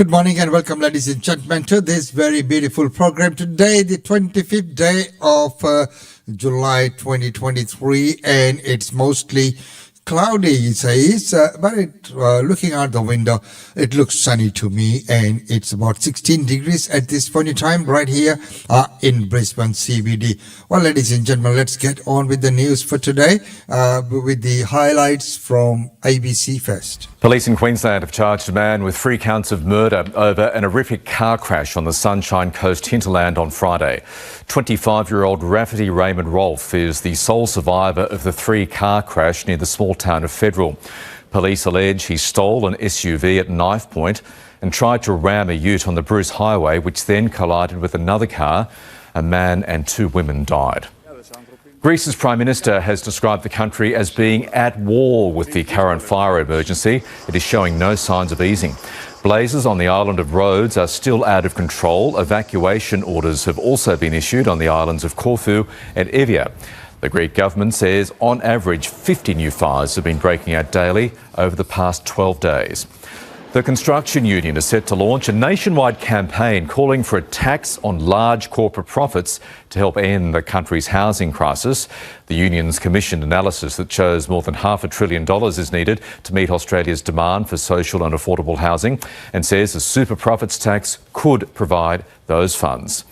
Good morning and welcome, ladies and gentlemen, to this very beautiful program. Today, the 25th day of July 2023, and it's mostly cloudy, it says, but looking out the window, it looks sunny to me, and it's about 16 degrees at this point in time right here in Brisbane CBD. Well, ladies and gentlemen, let's get on with the news for today with the highlights from ABC first. Police in Queensland have charged a man with 3 counts of murder over an horrific car crash on the Sunshine Coast hinterland on Friday. 25-year-old Rafferty Raymond Rolfe is the sole survivor of the 3-car crash near the small town of Federal. Police allege he stole an SUV at knife point and tried to ram a ute on the Bruce Highway, which then collided with another car. A man and 2 women died. Greece's Prime Minister has described the country as being at war with the current fire emergency. It is showing no signs of easing. Blazes on the island of Rhodes are still out of control. Evacuation orders have also been issued on the islands of Corfu and Evia. The Greek government says on average 50 new fires have been breaking out daily over the past 12 days. The construction union is set to launch a nationwide campaign calling for a tax on large corporate profits to help end the country's housing crisis. The union's commissioned analysis that shows more than $500 billion is needed to meet Australia's demand for social and affordable housing, and says a super profits tax could provide those funds.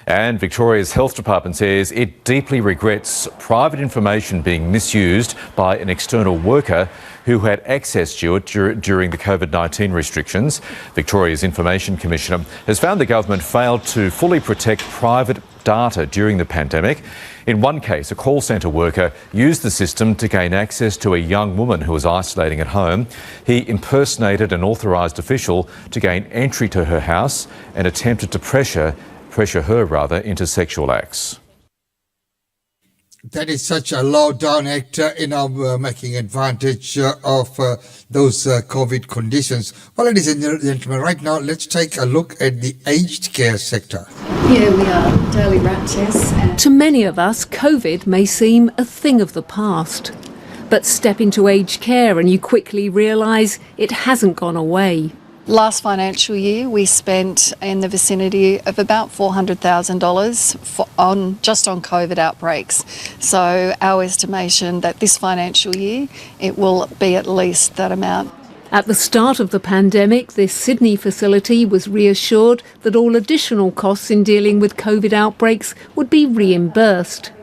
And Victoria's Health Department says it deeply regrets private information being misused by an external worker who had access to it during the COVID-19 restrictions. Victoria's Information Commissioner has found the government failed to fully protect private data during the pandemic. In one case, a call centre worker used the system to gain access to a young woman who was isolating at home. He impersonated an authorised official to gain entry to her house and attempted to pressure her into sexual acts. That is such a low-down actor making advantage of those COVID conditions. Well, ladies and gentlemen, right now, let's take a look at the aged care sector. Here we are, daily rat tests. To many of us, COVID may seem a thing of the past. But step into aged care and you quickly realise it hasn't gone away. Last financial year, we spent in the vicinity of about $400,000 just on COVID outbreaks. So our estimation that this financial year, it will be at least that amount. At the start of the pandemic, this Sydney facility was reassured that all additional costs in dealing with COVID outbreaks would be reimbursed.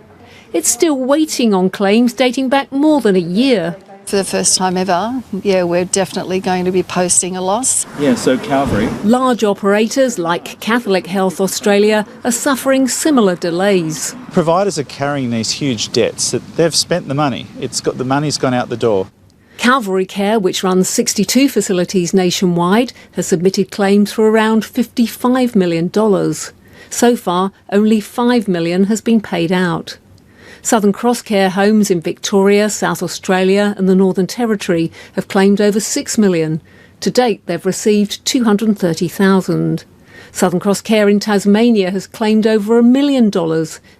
It's still waiting on claims dating back more than a year. For the first time ever, we're definitely going to be posting a loss. So Calvary. Large operators like Catholic Health Australia are suffering similar delays. Providers are carrying these huge debts that they've spent the money. The money's gone out the door. Calvary Care, which runs 62 facilities nationwide, has submitted claims for around $55 million. So far, only $5 million has been paid out. Southern Cross Care homes in Victoria, South Australia and the Northern Territory have claimed over $6 million. To date, they've received $230,000. Southern Cross Care in Tasmania has claimed over $1 million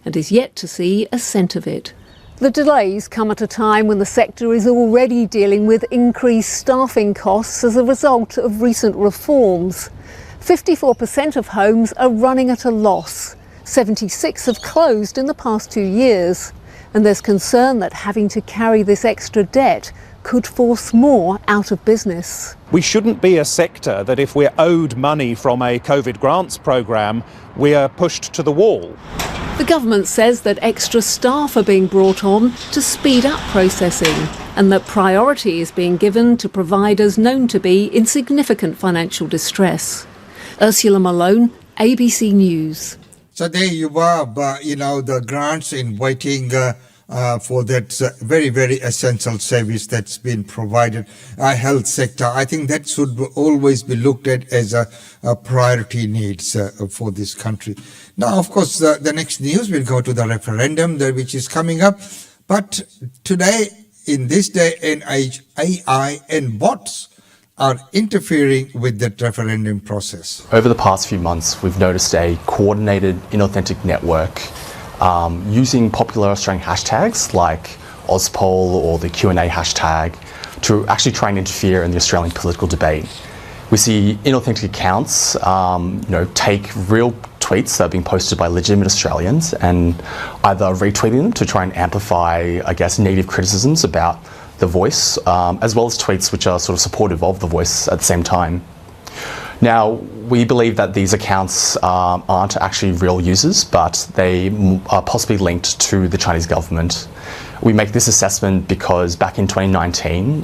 and is yet to see a cent of it. The delays come at a time when the sector is already dealing with increased staffing costs as a result of recent reforms. 54% of homes are running at a loss. 76 have closed in the past 2 years, and there's concern that having to carry this extra debt could force more out of business. We shouldn't be a sector that if we're owed money from a COVID grants program, we are pushed to the wall. The government says that extra staff are being brought on to speed up processing and that priority is being given to providers known to be in significant financial distress. Ursula Malone, ABC News. So there you are, the grants in waiting for that very, very essential service that's been provided, health sector. I think that should always be looked at as a priority needs for this country. Now, of course, the next news will go to the referendum which is coming up. But today, in this day and age, AI and bots are interfering with that referendum process. Over the past few months, we've noticed a coordinated, inauthentic network using popular Australian hashtags like Ozpoll or the Q&A hashtag to actually try and interfere in the Australian political debate. We see inauthentic accounts, take real tweets that are being posted by legitimate Australians and either retweeting them to try and amplify, negative criticisms about the Voice, as well as tweets which are sort of supportive of the Voice at the same time. Now, we believe that these accounts aren't actually real users, but they are possibly linked to the Chinese government. We make this assessment because back in 2019,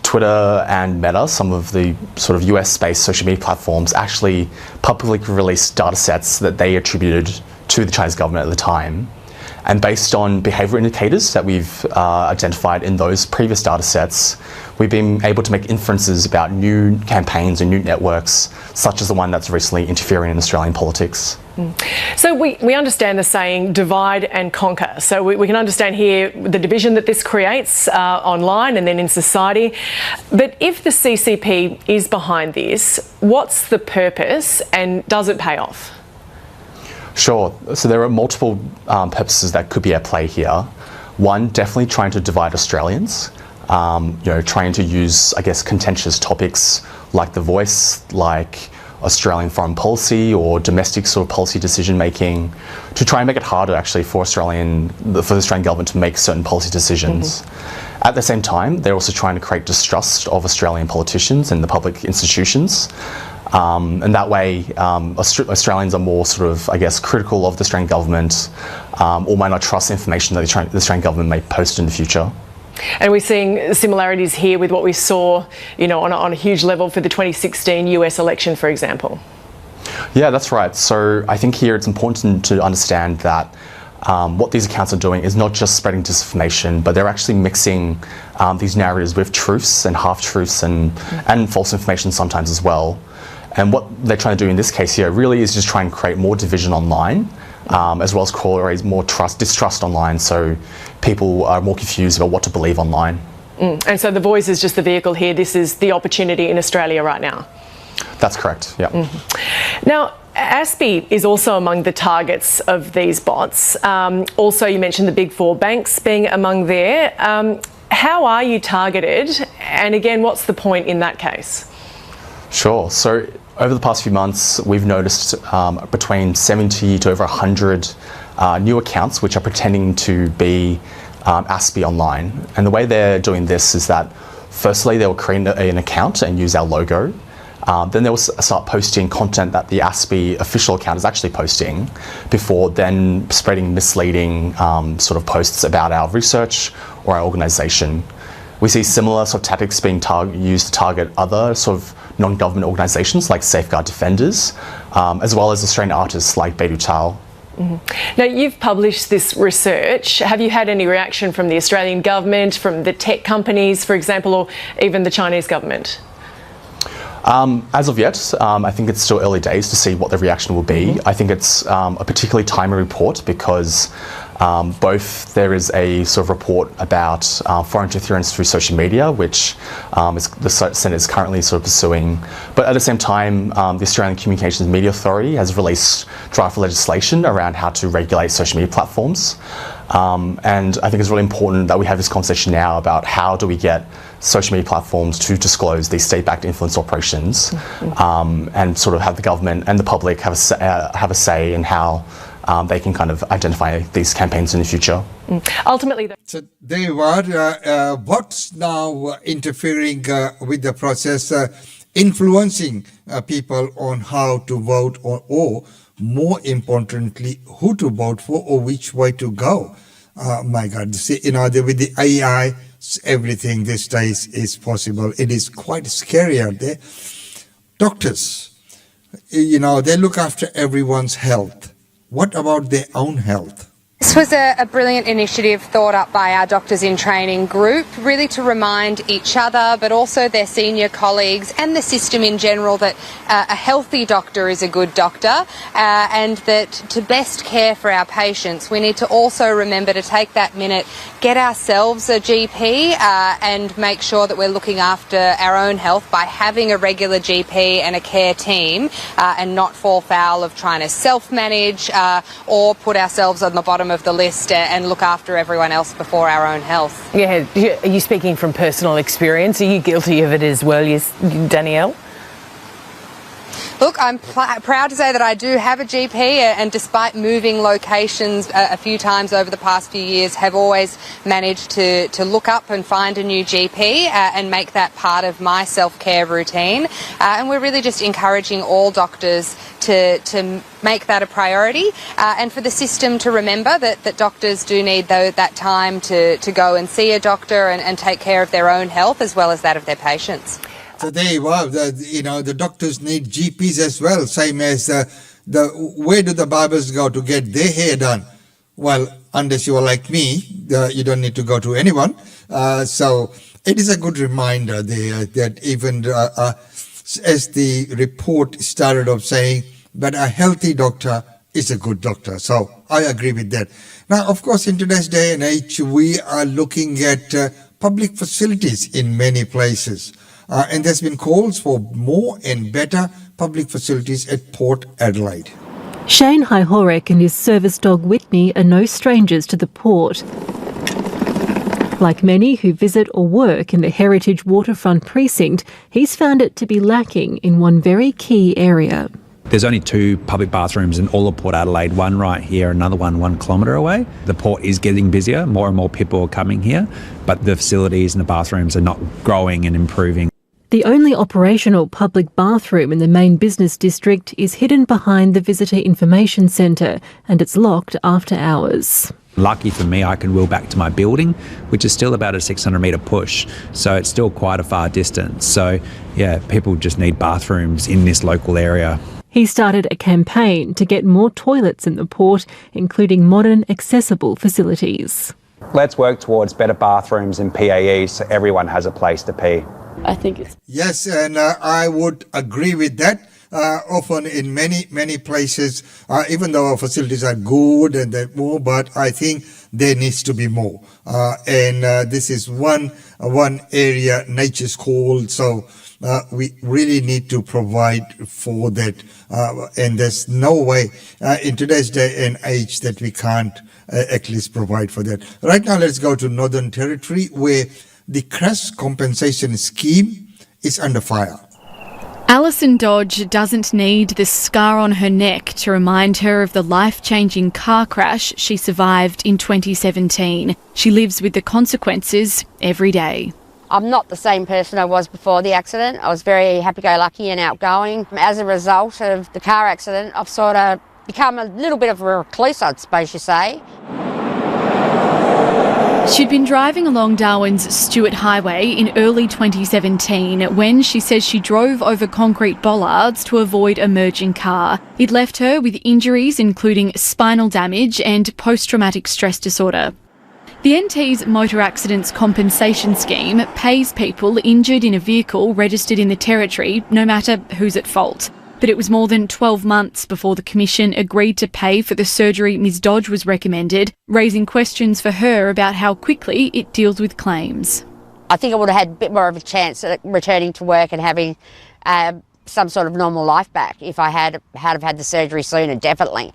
Twitter and Meta, some of the sort of US-based social media platforms, actually publicly released data sets that they attributed to the Chinese government at the time. And based on behaviour indicators that we've identified in those previous data sets, we've been able to make inferences about new campaigns and new networks, such as the one that's recently interfering in Australian politics. So we understand the saying divide and conquer. So we can understand here the division that this creates online and then in society. But if the CCP is behind this, what's the purpose and does it pay off? Sure. So there are multiple purposes that could be at play here. One, definitely trying to divide Australians. Trying to use, contentious topics like the Voice, like Australian foreign policy or domestic sort of policy decision making, to try and make it harder actually for the Australian government to make certain policy decisions. Mm-hmm. At the same time, they're also trying to create distrust of Australian politicians and the public institutions. And that way, Australians are more sort of, critical of the Australian government or might not trust information that the Australian government may post in the future. And we're seeing similarities here with what we saw, on a huge level for the 2016 US election, for example. Yeah, that's right. So I think here it's important to understand that what these accounts are doing is not just spreading disinformation, but they're actually mixing these narratives with truths and half-truths and false information sometimes as well. And what they're trying to do in this case here really is just try and create more division online, as well as create more distrust online, so people are more confused about what to believe online. And so the Voice is just the vehicle here. This is the opportunity in Australia right now. That's correct, yeah. Now, ASPI is also among the targets of these bots. Also, you mentioned the big four banks being among there. How are you targeted? And again, what's the point in that case? Sure. So over the past few months, we've noticed between 70 to over 100 new accounts which are pretending to be ASPI online. And the way they're doing this is that firstly, they will create an account and use our logo. Then they will start posting content that the ASPI official account is actually posting before then spreading misleading sort of posts about our research or our organisation. We see similar sort of tactics being used to target other sort of non-government organisations like Safeguard Defenders, as well as Australian artists like Beidou Tal. Mm-hmm. Now, you've published this research. Have you had any reaction from the Australian government, from the tech companies, for example, or even the Chinese government? As of yet, I think it's still early days to see what the reaction will be. I think it's a particularly timely report because both there is a sort of report about foreign interference through social media, which the Senate is currently sort of pursuing. But at the same time, the Australian Communications Media Authority has released draft legislation around how to regulate social media platforms. And I think it's really important that we have this conversation now about how do we get social media platforms to disclose these state-backed influence operations, and sort of have the government and the public have a say in how they can kind of identify these campaigns in the future. Ultimately, so there you are. What's now interfering with the process, influencing people on how to vote or more importantly, who to vote for or which way to go. My God, see, with the AI, everything these days is possible. It is quite scary out there. Doctors, they look after everyone's health. What about their own health? This was a brilliant initiative thought up by our Doctors in Training group, really to remind each other, but also their senior colleagues and the system in general, that a healthy doctor is a good doctor, and that to best care for our patients, we need to also remember to take that minute, get ourselves a GP, and make sure that we're looking after our own health by having a regular GP and a care team, and not fall foul of trying to self-manage or put ourselves on the bottom of the list and look after everyone else before our own health. Yeah, are you speaking from personal experience? Are you guilty of it as well, Danielle? Look, I'm proud to say that I do have a GP, and despite moving locations a few times over the past few years, have always managed to look up and find a new GP and make that part of my self-care routine. And we're really just encouraging all doctors to make that a priority, and for the system to remember that doctors do need that time to go and see a doctor and take care of their own health as well as that of their patients. So there you are. The doctors need GPs as well, same as where do the barbers go to get their hair done? Well, unless you are like me, you don't need to go to anyone. So it is a good reminder there that even as the report started off saying, but a healthy doctor is a good doctor. So I agree with that. Now, of course, in today's day and age, we are looking at public facilities in many places. And there's been calls for more and better public facilities at Port Adelaide. Shane Hyhorek and his service dog Whitney are no strangers to the port. Like many who visit or work in the heritage waterfront precinct, he's found it to be lacking in one very key area. There's only 2 public bathrooms in all of Port Adelaide, one right here, another one 1 kilometre away. The port is getting busier, more and more people are coming here, but the facilities and the bathrooms are not growing and improving. The only operational public bathroom in the main business district is hidden behind the Visitor Information Centre, and it's locked after hours. Lucky for me, I can wheel back to my building, which is still about a 600 metre push, so it's still quite a far distance. So yeah, people just need bathrooms in this local area. He started a campaign to get more toilets in the port, including modern, accessible facilities. Let's work towards better bathrooms and PAEs so everyone has a place to pee. I think it's... Yes, and I would agree with that. Often in many places, even though our facilities are good and they're more, but I think there needs to be more. And this is one area nature's called, so we really need to provide for that. And there's no way in today's day and age that we can't at least provide for that. Right now, let's go to Northern Territory, where the crash compensation scheme is under fire. Alison Dodge doesn't need the scar on her neck to remind her of the life-changing car crash she survived in 2017. She lives with the consequences every day. I'm not the same person I was before the accident. I was very happy-go-lucky and outgoing. As a result of the car accident, I've sort of become a little bit of a recluse, I suppose you say. She'd been driving along Darwin's Stewart Highway in early 2017 when she says she drove over concrete bollards to avoid a merging car. It left her with injuries including spinal damage and post-traumatic stress disorder. The NT's Motor Accidents Compensation Scheme pays people injured in a vehicle registered in the Territory, no matter who's at fault. But it was more than 12 months before the Commission agreed to pay for the surgery Ms Dodge was recommended, raising questions for her about how quickly it deals with claims. I think I would have had a bit more of a chance at returning to work and having some sort of normal life back if I had had the surgery sooner, definitely.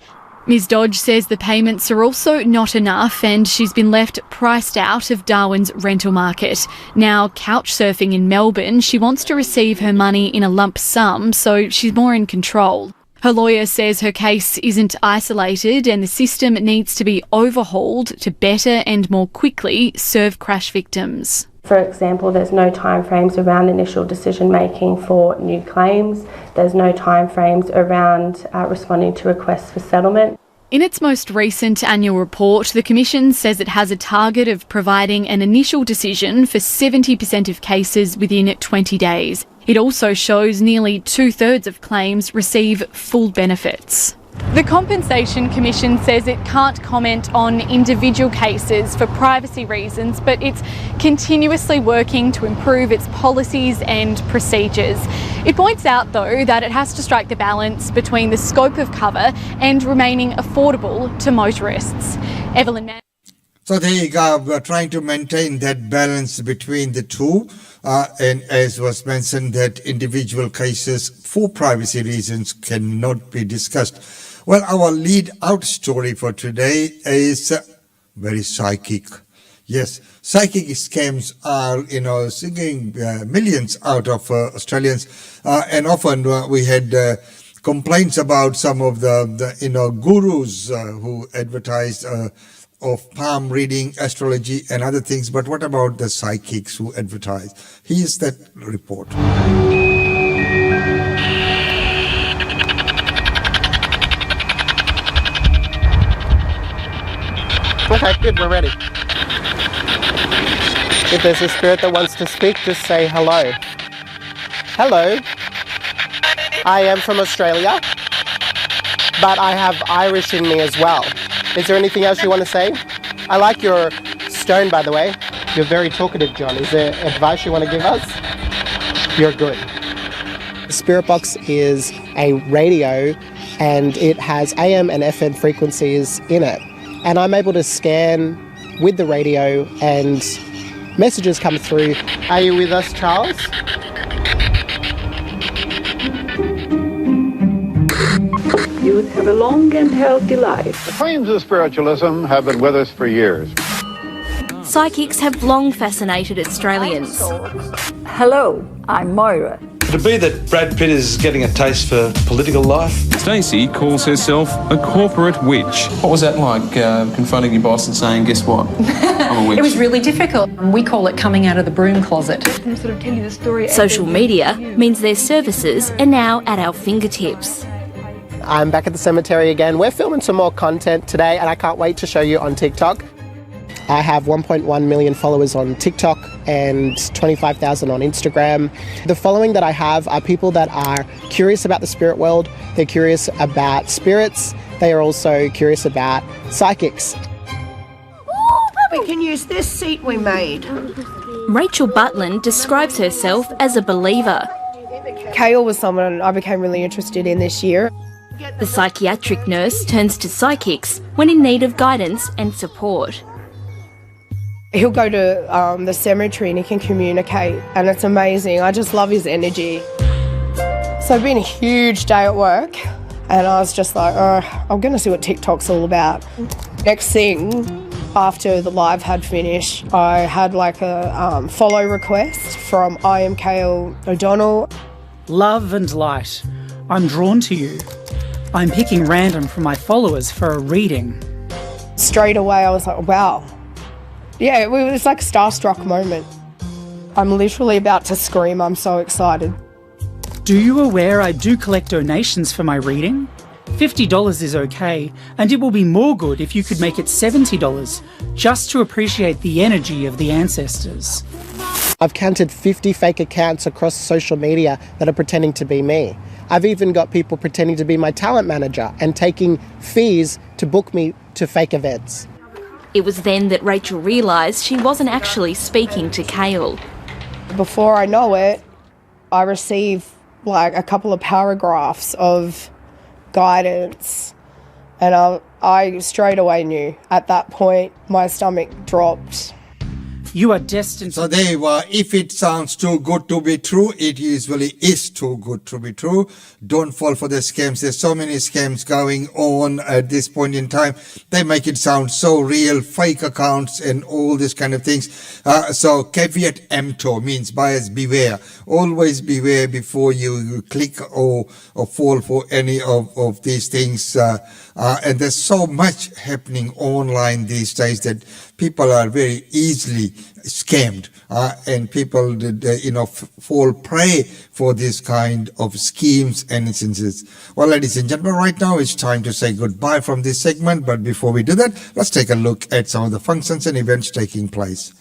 Ms Dodge says the payments are also not enough and she's been left priced out of Darwin's rental market. Now couch surfing in Melbourne, she wants to receive her money in a lump sum so she's more in control. Her lawyer says her case isn't isolated and the system needs to be overhauled to better and more quickly serve crash victims. For example, there's no timeframes around initial decision making for new claims. There's no timeframes around responding to requests for settlement. In its most recent annual report, the Commission says it has a target of providing an initial decision for 70% of cases within 20 days. It also shows nearly 2/3 of claims receive full benefits. The Compensation Commission says it can't comment on individual cases for privacy reasons, but it's continuously working to improve its policies and procedures. It points out, though, that it has to strike the balance between the scope of cover and remaining affordable to motorists. Evelyn Mann. So they are trying to maintain that balance between the two. And as was mentioned, that individual cases for privacy reasons cannot be discussed. Well, our lead out story for today is very psychic. Yes, psychic scams are, sinking millions out of Australians. And often we had complaints about some of the gurus who advertised of palm reading, astrology and other things. But what about the psychics who advertise? Here's that report. Okay, good, we're ready. If there's a spirit that wants to speak, just say hello. Hello. I am from Australia, but I have Irish in me as well. Is there anything else you want to say? I like your stone, by the way. You're very talkative, John. Is there advice you want to give us? You're good. The Spirit Box is a radio and it has AM and FM frequencies in it. And I'm able to scan with the radio and messages come through. Are you with us, Charles? You would have a long and healthy life. The claims of spiritualism have been with us for years. Psychics have long fascinated Australians. Hello, I'm Moira. Could it be that Brad Pitt is getting a taste for political life? Stacey calls herself a corporate witch. What was that like, confronting your boss and saying, guess what, I'm a witch? It was really difficult. We call it coming out of the broom closet. Social media means their services are now at our fingertips. I'm back at the cemetery again. We're filming some more content today and I can't wait to show you on TikTok. I have 1.1 million followers on TikTok and 25,000 on Instagram. The following that I have are people that are curious about the spirit world. They're curious about spirits. They are also curious about psychics. We can use this seat we made. Rachel Butland describes herself as a believer. Kale was someone I became really interested in this year. The psychiatric nurse turns to psychics when in need of guidance and support. He'll go to the cemetery and he can communicate and it's amazing. I just love his energy. So it's been a huge day at work and I was just like, I'm going to see what TikTok's all about. Next thing, after the live had finished, I had like a follow request from I am Kale O'Donnell. Love and light. I'm drawn to you. I'm picking random from my followers for a reading. Straight away I was like, wow. Yeah, it was like a starstruck moment. I'm literally about to scream, I'm so excited. Do you aware I do collect donations for my reading? $50 is okay, and it will be more good if you could make it $70, just to appreciate the energy of the ancestors. I've counted 50 fake accounts across social media that are pretending to be me. I've even got people pretending to be my talent manager and taking fees to book me to fake events. It was then that Rachel realised she wasn't actually speaking to Kale. Before I know it, I receive like a couple of paragraphs of guidance and I straight away knew. At that point, my stomach dropped. You are destined. So there you are. If it sounds too good to be true, it usually is too good to be true. Don't fall for the scams. There's so many scams going on at this point in time. They make it sound so real, fake accounts and all this kind of things. So caveat emptor means buyers beware. Always beware before you click or fall for any of these things. And there's so much happening online these days that people are very easily scammed, and people fall prey for this kind of schemes and instances. Well, ladies and gentlemen, right now it's time to say goodbye from this segment. But before we do that, let's take a look at some of the functions and events taking place.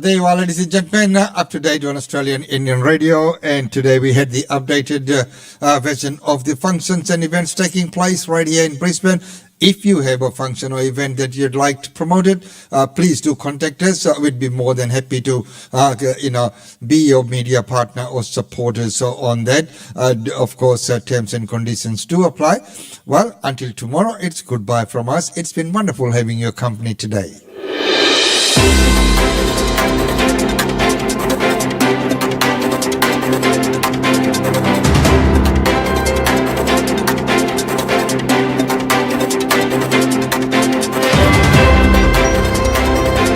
there you are, ladies and gentlemen, up to date on Australian Indian Radio. And today we had the updated version of the functions and events taking place right here in Brisbane. If you have a function or event that you'd like to promote it, please do contact us. We'd be more than happy to, be your media partner or supporters on that. Of course, terms and conditions do apply. Well, until tomorrow, it's goodbye from us. It's been wonderful having your company today.